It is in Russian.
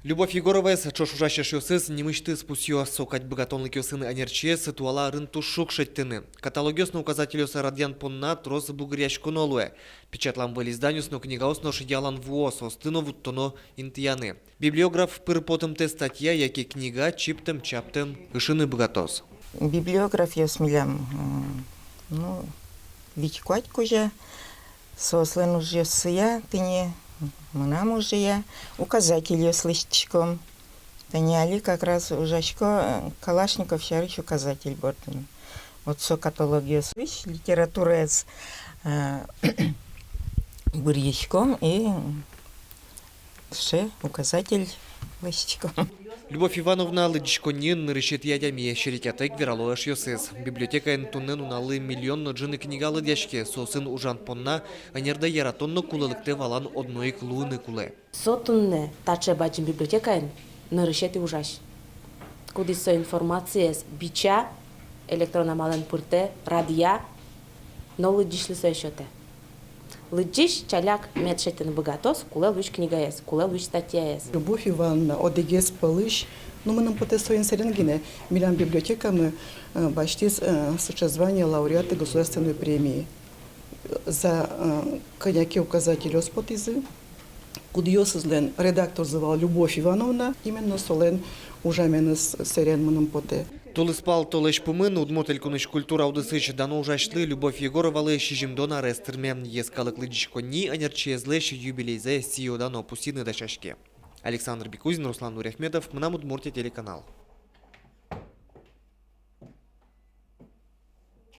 Любовь Егорова с чошужаща шосыс немышты спусью сокать богатонлыки сыны анерче ситуала рынту шукшеттыны. Каталогиосный указатель радиан понна трос бугряшку нолуэ. Печатлам в изданию сно книга осно шидялан вуос остыно вуттоно интияны. Библиограф пырпотым те статья, яки книга чиптем чаптем ишины богатос. Библиограф я смелям, вичкать кожа, сослен уже сия, ты не Мынам уже я указатель слышчиком. Таняли как раз ужашко Калашников шарыш указатель бортын. Вот со каталогия слыш, литература с бурьячком и все указатель слышчиком. Любовь Ивановна лыдичконин решит ядями шерикятек вералоеш йосыз. Библиотека энтуннен уналы миллионно джины книга лыдяшке, сосын ужан понна, анерда яратонно кулылыкте валан одноик луны куле. Сотунне таче бачим библиотека решит и ужаш. Куди со информация с бича, электронна мален пурте, радия, но лыдишли со еще те. Лыдиш чаляк медшетен богатос, куле луч книга есть, куле луч статья есть. Любовь Ивановна, одегес полыш, но мы нам потестуем серенгине. Милан библиотека мы почти сочетание лауреаты государственной премии за коньяки указатели оспотизы. Кудиосызлен редактор звал Любовь Ивановна, именно солен уже менес серен мы нам поте. Толыспал толыш пумын, удмотель куныш культура удысыч дано ужашлы Любовь Егорова лыш жимдона рестерме ескалык лыдичкони анерчезлэш юбилейзе сио дано пусины дашашке. Александр Бекузин, Руслан Нуряхмедов, Мнамудмуртия телеканал.